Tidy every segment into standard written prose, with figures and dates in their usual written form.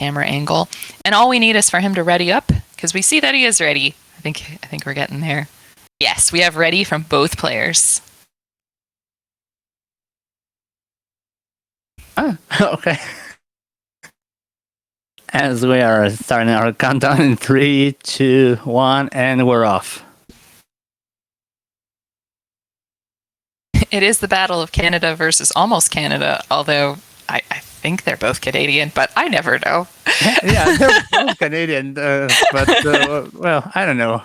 hammer angle. And all we need is for him to ready up, because we see that he is ready. I think we're getting there. Yes, we have ready from both players. Oh, okay. As we are starting our countdown in 3, 2, 1, and we're off. It is the Battle of Canada versus almost Canada, although I think they're both Canadian, but I never know. Yeah, they're both Canadian, but, well, I don't know.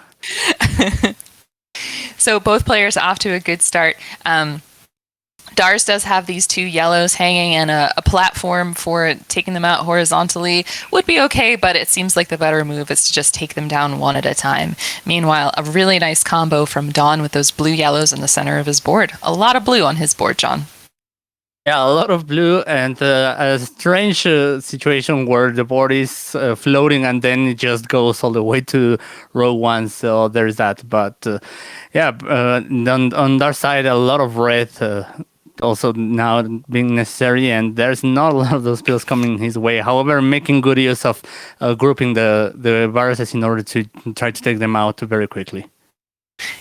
So both players off to a good start. Dars does have these 2 yellows hanging, and a platform for taking them out horizontally would be okay, but it seems like the better move is to just take them down one at a time. Meanwhile, a really nice combo from Dawn with those blue yellows in the center of his board. A lot of blue on his board, John. Yeah, a lot of blue, and a strange situation where the board is floating and then it just goes all the way to row 1. So there's that. But yeah, on their side, a lot of red also now being necessary, and there's not a lot of those pills coming his way. However, making good use of grouping the viruses in order to try to take them out very quickly.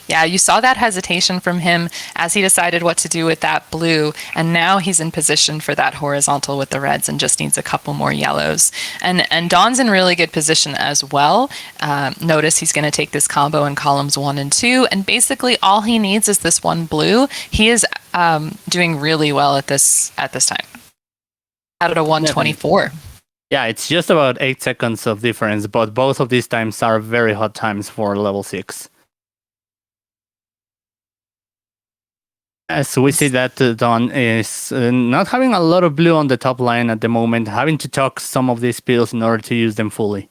Yeah, you saw that hesitation from him as he decided what to do with that blue, and now he's in position for that horizontal with the reds and just needs a couple more yellows. And Dawn's in really good position as well. Notice he's going to take this combo in columns 1 and 2, and basically all he needs is this one blue. He is doing really well at this time. Out of a 124. Yeah, it's just about 8 seconds of difference, but both of these times are very hot times for level 6. As we see that Dawn is not having a lot of blue on the top line at the moment, having to tuck some of these pills in order to use them fully.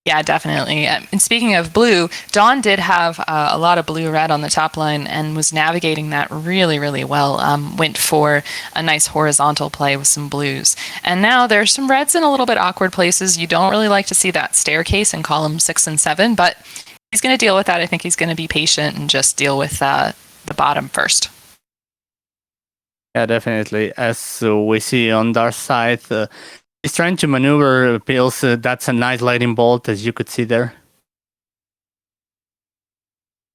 Yeah, definitely. And speaking of blue, Dawn did have a lot of blue-red on the top line and was navigating that really, really well. Went for a nice horizontal play with some blues. And now there's some reds in a little bit awkward places. You don't really like to see that staircase in columns 6 and 7, but he's going to deal with that. I think he's going to be patient and just deal with the bottom first. Yeah, definitely. As we see on their side, he's trying to maneuver pills. That's a nice lightning bolt, as you could see there.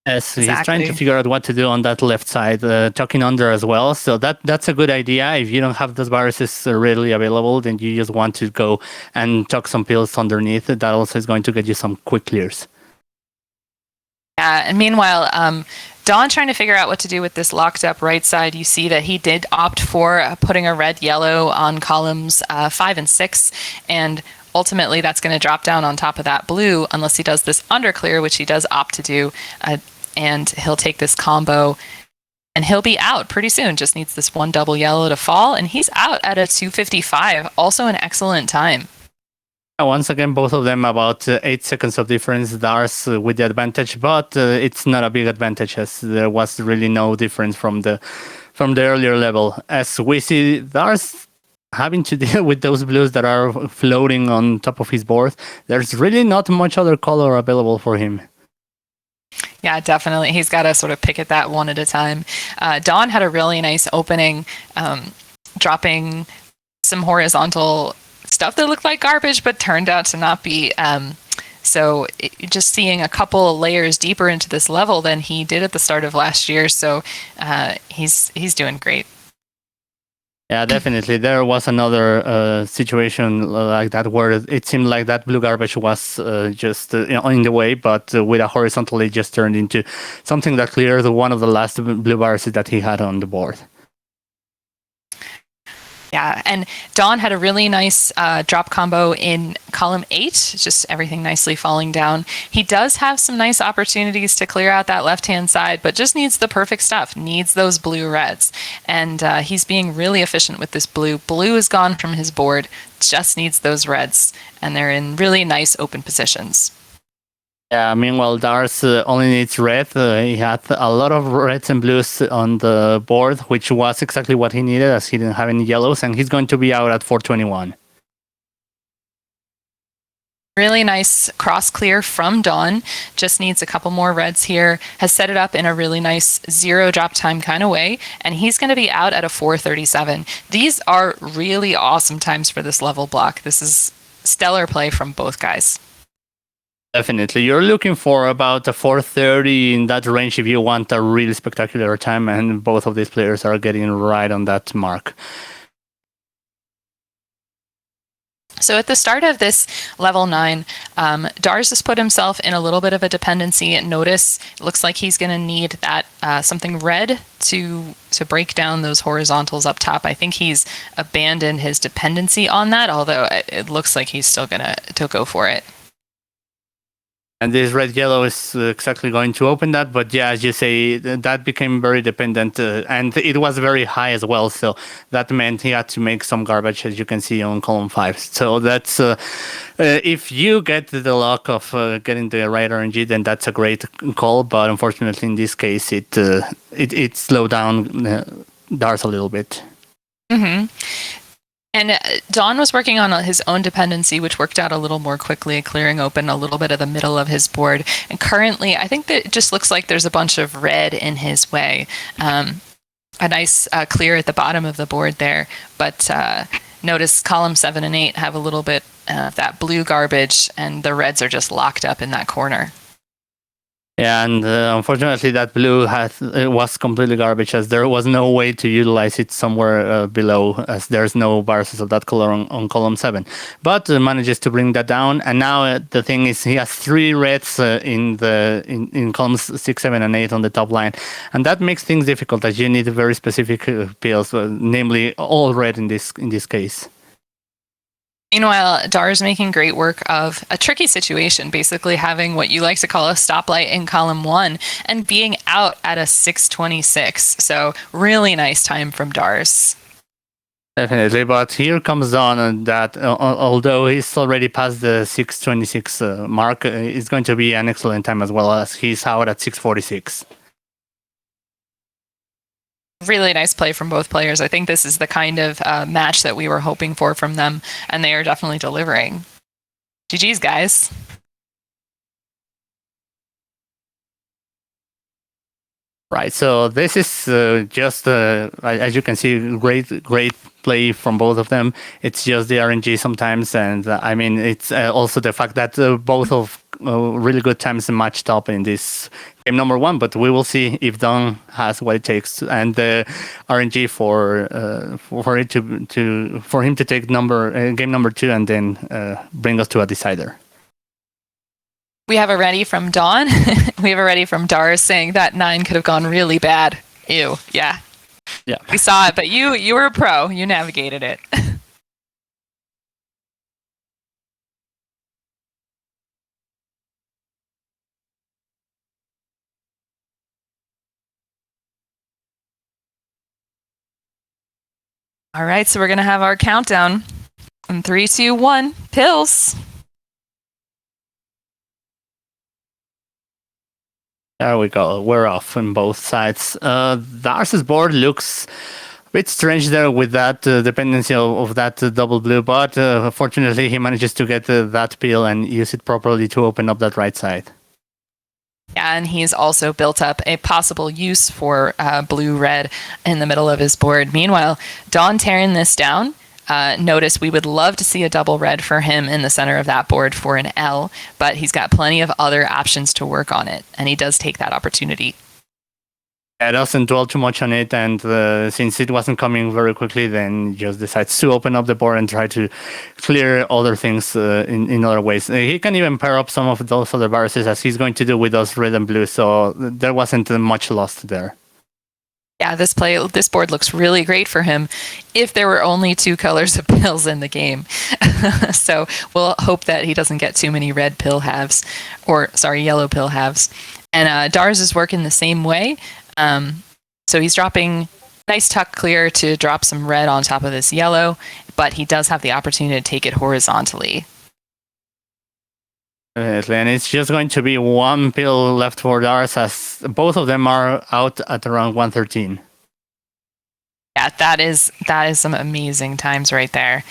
As he's trying to figure out what to do on that left side, tucking under as well. So that's a good idea. If you don't have those viruses readily available, then you just want to go and tuck some pills underneath. That also is going to get you some quick clears. Yeah, and meanwhile, Dawn trying to figure out what to do with this locked up right side. You see that he did opt for putting a red-yellow on columns 5 and 6, and ultimately that's going to drop down on top of that blue unless he does this underclear, which he does opt to do, and he'll take this combo, and he'll be out pretty soon. Just needs this one double yellow to fall, and he's out at a 255, also an excellent time. Once again, both of them about 8 seconds of difference. Dars with the advantage, but it's not a big advantage as there was really no difference from the earlier level. As we see Dars having to deal with those blues that are floating on top of his board, there's really not much other color available for him. Yeah, definitely. He's got to sort of pick at that one at a time. Dawn had a really nice opening, dropping some horizontal stuff that looked like garbage but turned out to not be. So just seeing a couple of layers deeper into this level than he did at the start of last year. So he's doing great. Yeah, definitely. There was another situation like that where it seemed like that blue garbage was just in the way, but with a horizontal, it just turned into something that cleared one of the last blue viruses that he had on the board. Yeah, and Dawn had a really nice drop combo in column 8, just everything nicely falling down. He does have some nice opportunities to clear out that left-hand side, but just needs the perfect stuff, needs those blue-reds. And he's being really efficient with this blue. Blue is gone from his board, just needs those reds, and they're in really nice open positions. Yeah, meanwhile, Dars only needs red. He had a lot of reds and blues on the board, which was exactly what he needed as he didn't have any yellows, and he's going to be out at 421. Really nice cross clear from Dawn. Just needs a couple more reds here. Has set it up in a really nice zero drop time kind of way. And he's going to be out at a 437. These are really awesome times for this level block. This is stellar play from both guys. Definitely. You're looking for about a 430 in that range if you want a really spectacular time. And both of these players are getting right on that mark. So at the start of this level 9, Dars has put himself in a little bit of a dependency. Notice it looks like he's going to need that something red to break down those horizontals up top. I think he's abandoned his dependency on that, although it looks like he's still going to go for it. And this red-yellow is exactly going to open that. But yeah, as you say, that became very dependent. And it was very high as well. So that meant he had to make some garbage, as you can see on column 5. So that's if you get the luck of getting the right RNG, then that's a great call. But unfortunately, in this case, it slowed down Dars a little bit. Mm-hmm. And Dawn was working on his own dependency, which worked out a little more quickly, clearing open a little bit of the middle of his board. And currently, I think that it just looks like there's a bunch of red in his way. A nice clear at the bottom of the board there. But notice column 7 and 8 have a little bit of that blue garbage, and the reds are just locked up in that corner. Yeah, and unfortunately, that blue was completely garbage, as there was no way to utilize it somewhere below, as there's no viruses of that color on column 7. But manages to bring that down, and now the thing is, he has 3 reds in columns 6, 7, and 8 on the top line, and that makes things difficult, as you need very specific pills, namely all red in this case. Meanwhile, Dar's making great work of a tricky situation, basically having what you like to call a stoplight in column 1 and being out at a 626. So really nice time from Dars. Definitely, but here comes on that although he's already past the 626 mark, it's going to be an excellent time as well, as he's out at 646. Really nice play from both players. I think this is the kind of match that we were hoping for from them, and they are definitely delivering. GG's, guys. Right, so this is just, as you can see, great play from both of them. It's just the RNG sometimes, and I mean, it's also the fact that both of really good times matched up in this game number 1, but we will see if Dawn has what it takes and the RNG for him to take game number 2 and then bring us to a decider. We have a ready from Dawn. We have a ready from Dars saying that 9 could have gone really bad. Ew, yeah. Yeah. We saw it, but you were a pro. You navigated it. All right, so we're going to have our countdown. In 3, 2, 1, pills. There we go. We're off on both sides. Dars's board looks a bit strange there with that dependency of that double blue, but fortunately he manages to get that peel and use it properly to open up that right side. Yeah, and he's also built up a possible use for blue-red in the middle of his board. Meanwhile, Dawn tearing this down. Notice we would love to see a double red for him in the center of that board for an L, but he's got plenty of other options to work on it, and he does take that opportunity. Yeah, doesn't dwell too much on it, and since it wasn't coming very quickly, then just decides to open up the board and try to clear other things in other ways. He can even pair up some of those other viruses, as he's going to do with those red and blue, so there wasn't much lost there. Yeah, this board looks really great for him if there were only 2 colors of pills in the game. So we'll hope that he doesn't get too many red pill halves, yellow pill halves. And Dars is working the same way. So he's dropping nice tuck clear to drop some red on top of this yellow, but he does have the opportunity to take it horizontally. And it's just going to be 1 pill left for Dars, as both of them are out at around 113. Yeah, that is some amazing times right there.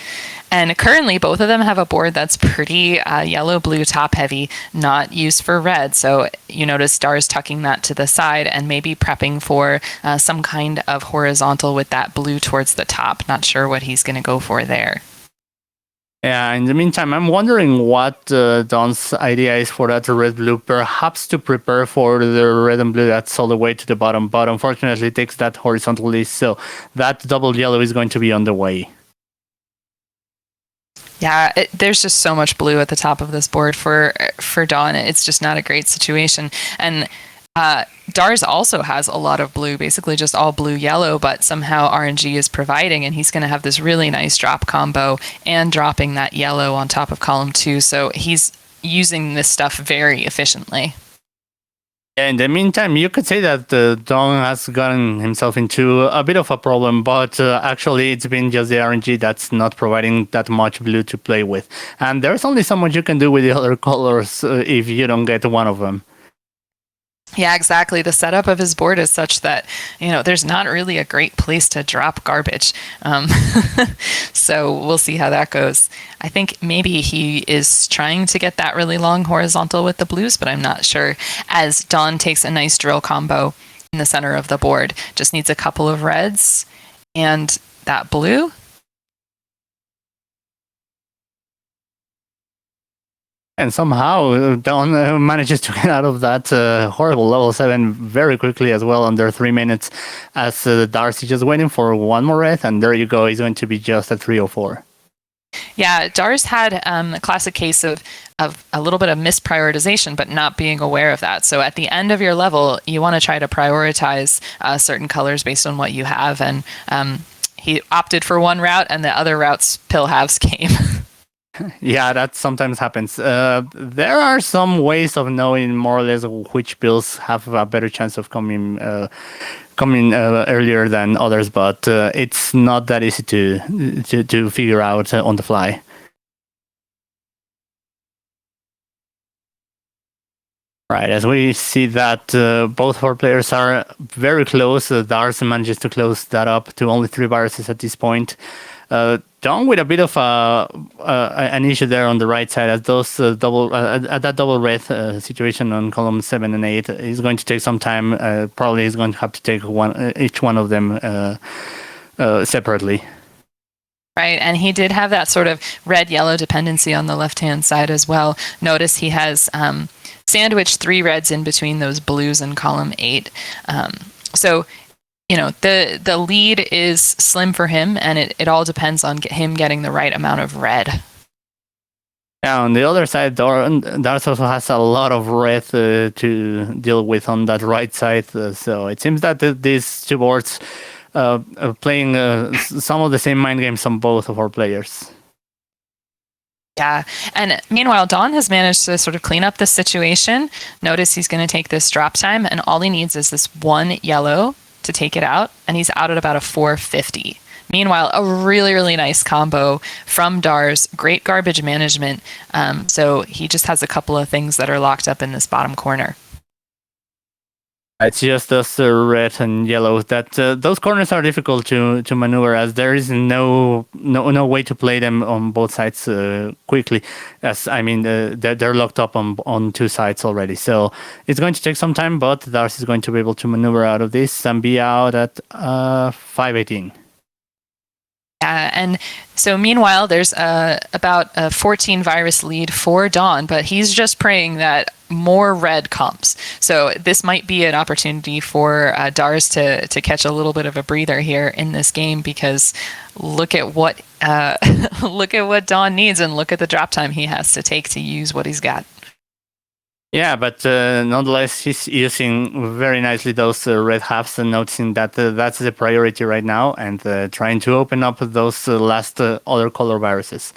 And currently, both of them have a board that's pretty yellow-blue top-heavy, not used for red. So you notice Stars tucking that to the side and maybe prepping for some kind of horizontal with that blue towards the top. Not sure what he's going to go for there. Yeah, in the meantime, I'm wondering what Don's idea is for that red-blue, perhaps to prepare for the red and blue that's all the way to the bottom, but unfortunately it takes that horizontally, so that double yellow is going to be on the way. Yeah, there's just so much blue at the top of this board for Dawn. It's just not a great situation. And Dars also has a lot of blue, basically just all blue-yellow, but somehow RNG is providing, and he's going to have this really nice drop combo and dropping that yellow on top of column 2. So he's using this stuff very efficiently. In the meantime, you could say that Dong has gotten himself into a bit of a problem, but actually it's been just the RNG that's not providing that much blue to play with. And there's only so much you can do with the other colors if you don't get one of them. Yeah, exactly. The setup of his board is such that, there's not really a great place to drop garbage. So we'll see how that goes. I think maybe he is trying to get that really long horizontal with the blues, but I'm not sure. As Dawn takes a nice drill combo in the center of the board, just needs a couple of reds and that blue. And somehow Dawn manages to get out of that horrible level 7 very quickly as well, under 3 minutes, as Darcy just waiting for one more red, and there you go, he's going to be just at 304. Yeah, Dars had a classic case of a little bit of misprioritization, but not being aware of that. So at the end of your level, you want to try to prioritize certain colors based on what you have, and he opted for one route, and the other route's pill halves came. Yeah, that sometimes happens. There are some ways of knowing more or less which pills have a better chance of coming earlier than others, but it's not that easy to figure out on the fly. Right, as we see that both of our players are very close. Dars manages to close that up to only 3 viruses at this point. Dawn with a bit of an issue there on the right side, as those that double red situation on column 7 and 8 is going to take some time. Probably he's going to have to take each one of them separately. Right, and he did have that sort of red-yellow dependency on the left-hand side as well. Notice he has sandwiched 3 reds in between those blues in column 8. So the lead is slim for him, and it all depends on him getting the right amount of red. Yeah, on the other side, Dars also has a lot of red to deal with on that right side. So it seems that these two boards are playing some of the same mind games on both of our players. Yeah, and meanwhile, Dawn has managed to sort of clean up the situation. Notice he's going to take this drop time, and all he needs is this one yellow to take it out, and he's out at about a 450. Meanwhile, a really, really nice combo from Dars, great garbage management. So he just has a couple of things that are locked up in this bottom corner. It's just those red and yellow that those corners are difficult to maneuver, as there is no way to play them on both sides quickly. As I mean, they're locked up on 2 sides already, so it's going to take some time. But Darcy is going to be able to maneuver out of this and be out at 518. And so meanwhile, there's about a 14 virus lead for Dawn, but he's just praying that more red comes. So this might be an opportunity for Dars to catch a little bit of a breather here in this game, because look at what Dawn needs, and look at the drop time he has to take to use what he's got. Yeah, but nonetheless, he's using very nicely those red halves, and noticing that that's the priority right now, and trying to open up those last other color viruses.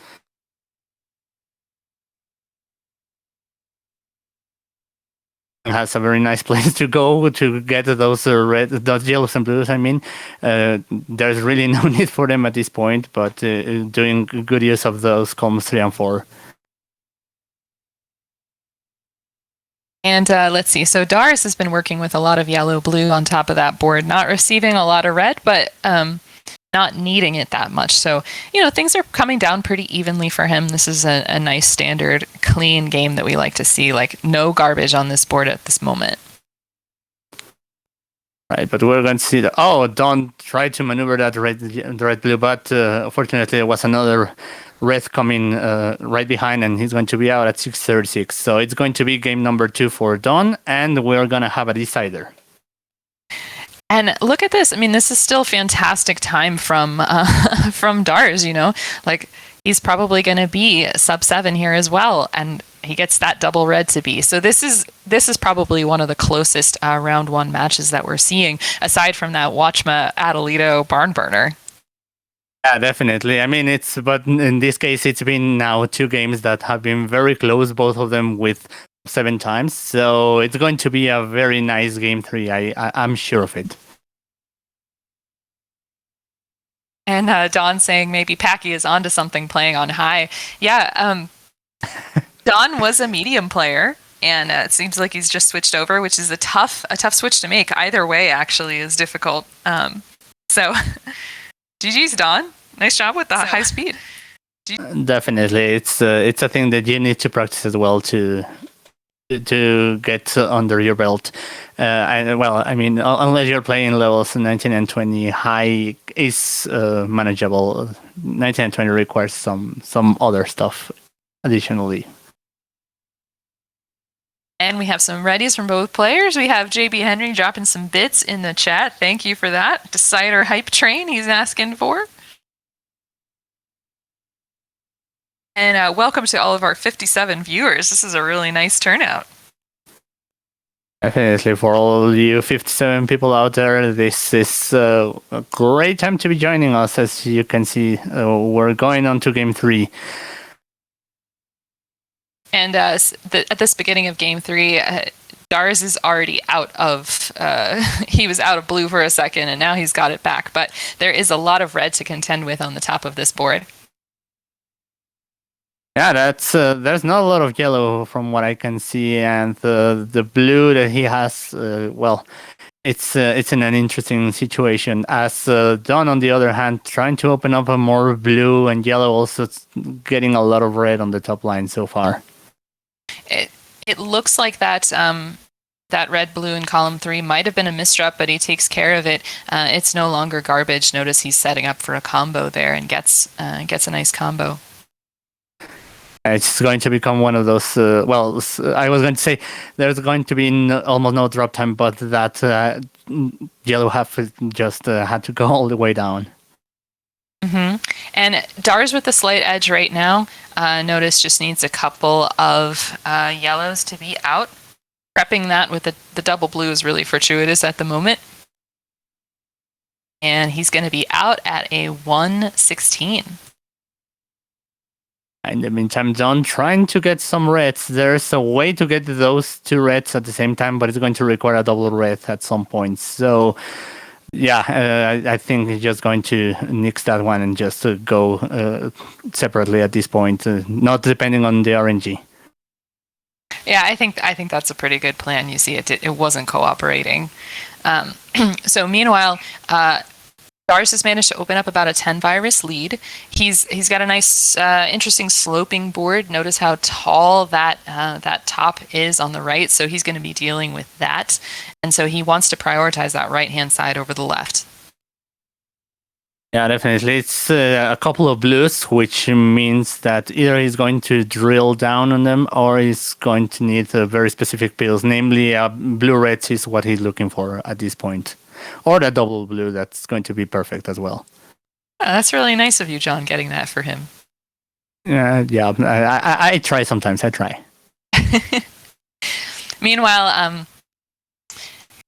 Has a very nice place to go to get those those yellows and blues. I mean, there's really no need for them at this point, but doing good use of those columns 3 and 4. And let's see. So Dars has been working with a lot of yellow blue on top of that board, not receiving a lot of red, but not needing it that much. So, things are coming down pretty evenly for him. This is a nice standard, clean game that we like to see. Like, no garbage on this board at this moment. Right, but we're going to see that. Oh, Dawn tried to maneuver that red blue, but unfortunately, there was another red coming right behind, and he's going to be out at 6:36. So it's going to be game number 2 for Dawn, and we're going to have a decider. And look at this. I mean, this is still fantastic time from from Dars. Like, he's probably going to be sub 7 here as well, and he gets that double red to be. So this is probably one of the closest round 1 matches that we're seeing, aside from that Watchma Adelito barn burner. Yeah, definitely. I mean, but in this case, it's been now 2 games that have been very close, both of them with 7 times. So it's going to be a very nice game 3. I'm sure of it. And Dawn saying maybe Packy is onto something playing on high. Yeah, Dawn was a medium player, and it seems like he's just switched over, which is a tough switch to make. Either way, actually, is difficult. So, GG's, Dawn. Nice job with the high speed. Definitely, it's a thing that you need to practice as well to get under your belt. Unless you're playing levels 19 and 20, high is manageable. 19 and 20 requires some other stuff additionally. And we have some readies from both players. We have JB Henry dropping some bits in the chat. Thank you for that. Decider hype train he's asking for. And welcome to all of our 57 viewers. This is a really nice turnout. Definitely, for all you 57 people out there, this is a great time to be joining us. As you can see, we're going on to game 3. And at this beginning of game 3, Dars is already out of... he was out of blue for a second, and now he's got it back. But there is a lot of red to contend with on the top of this board. Yeah, there's not a lot of yellow from what I can see, and the blue that he has, it's in an interesting situation. As Dawn, on the other hand, trying to open up a more blue and yellow, also getting a lot of red on the top line so far. It looks like that red blue in column 3 might have been a misdrop, but he takes care of it. It's no longer garbage. Notice he's setting up for a combo there and gets a nice combo. It's going to become one of those. I was going to say there's going to be almost no drop time, but that yellow half just had to go all the way down. Mm-hmm. And Dars with the slight edge right now. Notice just needs a couple of yellows to be out. Prepping that with the double blue is really fortuitous at the moment. And he's going to be out at a 116. In the meantime, John trying to get some reds. There's a way to get those 2 reds at the same time, but it's going to require a double red at some point. So, yeah, I think he's just going to nix that one and just go separately at this point, not depending on the RNG. Yeah, I think that's a pretty good plan. You see, it wasn't cooperating. So meanwhile, Dars has managed to open up about a 10 virus lead. He's got a nice, interesting sloping board. Notice how tall that top is on the right. So he's going to be dealing with that, and so he wants to prioritize that right hand side over the left. Yeah, definitely. It's a couple of blues, which means that either he's going to drill down on them or he's going to need very specific pills. Namely, blue reds is what he's looking for at this point. Or the double blue, that's going to be perfect as well. That's really nice of you, John, getting that for him. Yeah, I try sometimes. I try. Meanwhile,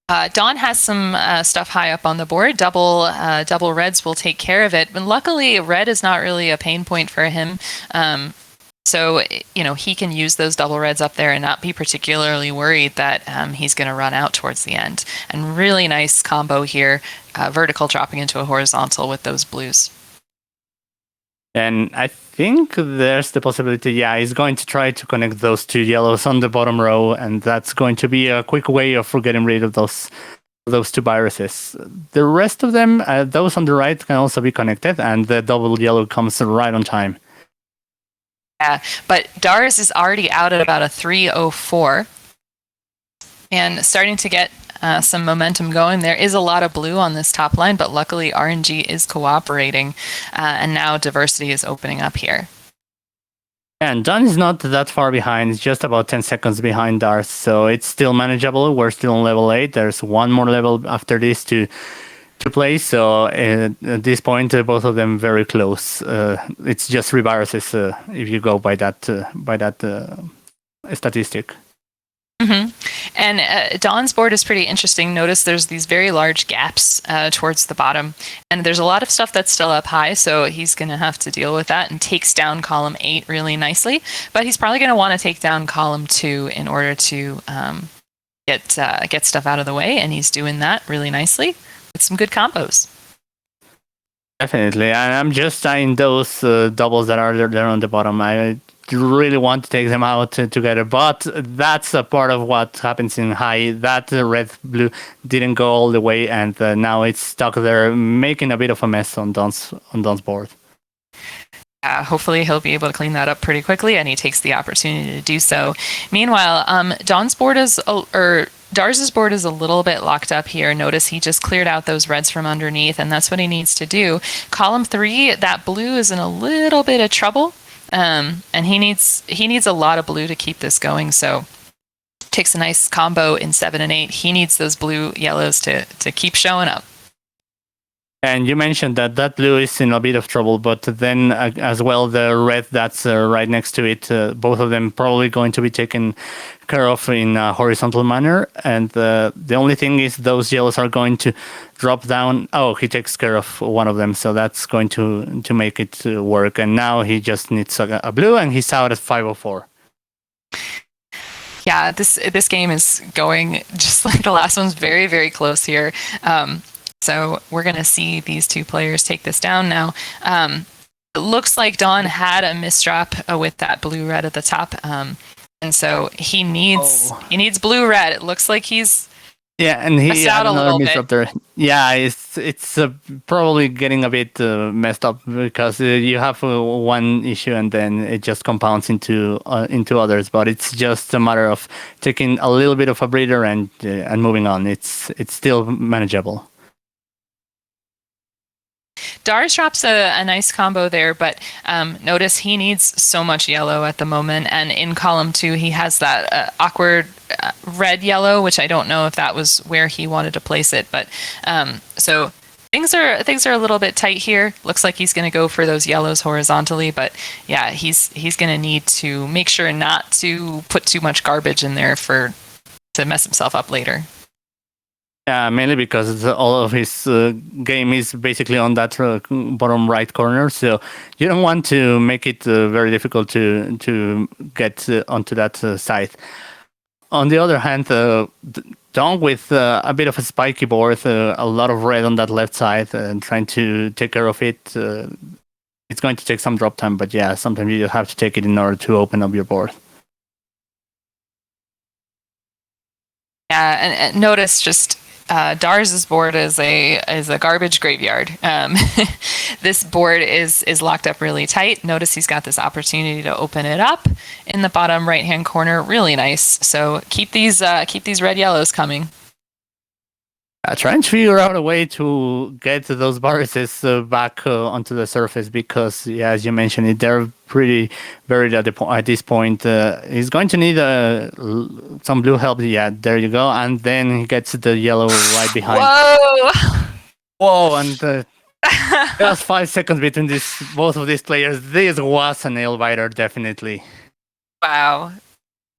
Dawn has some stuff high up on the board. Double reds will take care of it. But luckily, red is not really a pain point for him. So, he can use those double reds up there and not be particularly worried that he's going to run out towards the end. And really nice combo here, vertical dropping into a horizontal with those blues. And I think there's the possibility, he's going to try to connect those 2 yellows on the bottom row, and that's going to be a quick way of getting rid of those those two viruses. The rest of them, those on the right, can also be connected, and the double yellow comes right on time. Yeah, but Dars is already out at about a 304 and starting to get some momentum going. There is a lot of blue on this top line, but luckily RNG is cooperating, and now diversity is opening up here. And Dawn is not that far behind. It's just about 10 seconds behind Dars, so it's still manageable. We're still on level 8. There's one more level after this to play, so at this point, both of them very close. It's just 3 viruses if you go by that statistic. Mm-hmm. And Dawn's board is pretty interesting. Notice there's these very large gaps towards the bottom, and there's a lot of stuff that's still up high, so he's going to have to deal with that, and takes down column 8 really nicely. But he's probably going to want to take down column 2 in order to get stuff out of the way, and he's doing that really nicely with some good combos. Definitely, and I'm just eyeing those doubles that are there on the bottom. I really want to take them out together, but that's a part of what happens in high. That red-blue didn't go all the way, and now it's stuck there, making a bit of a mess on Don's board. Hopefully he'll be able to clean that up pretty quickly, and he takes the opportunity to do so. Meanwhile, Dars's board is a little bit locked up here. Notice he just cleared out those reds from underneath, and that's what he needs to do. Column 3, that blue is in a little bit of trouble, and he needs a lot of blue to keep this going. So takes a nice combo in 7 and 8. He needs those blue yellows to keep showing up. And you mentioned that blue is in a bit of trouble, but then as well the red that's right next to it, both of them probably going to be taken care of in a horizontal manner. And the only thing is those yellows are going to drop down. Oh, he takes care of one of them, so that's going to make it work. And now he just needs a blue, and he's out at 504. Yeah, this game is going just like the last one's, very, very close here. So we're going to see these two players take this down now. It looks like Dawn had a misdrop with that blue-red at the top. And so he needs blue-red. It looks like he's and he had another misdrop there. Yeah, it's probably getting a bit messed up because you have one issue and then it just compounds into others. But it's just a matter of taking a little bit of a breather and moving on. It's still manageable. Dars drops a nice combo there, but notice he needs so much yellow at the moment, and in column 2 he has that awkward red-yellow, which I don't know if that was where he wanted to place it, but so things are a little bit tight here. Looks like he's going to go for those yellows horizontally, but yeah, he's going to need to make sure not to put too much garbage in there to mess himself up later. Yeah, mainly because all of his game is basically on that bottom right corner, so you don't want to make it very difficult to get onto that side. On the other hand, Dawn with a bit of a spiky board, a lot of red on that left side, and trying to take care of it. It's going to take some drop time, but yeah, sometimes you have to take it in order to open up your board. Yeah, and notice just Dars's board is a garbage graveyard. This board is locked up really tight. Notice he's got this opportunity to open it up in the bottom right hand corner. Really nice. So keep these red yellows coming. Trying to figure out a way to get those viruses back onto the surface because, yeah, as you mentioned, they're pretty buried at this point. He's going to need some blue help. Yeah, there you go. And then he gets the yellow right behind. Whoa! And just 5 seconds between both of these players. This was a nail biter, definitely. Wow.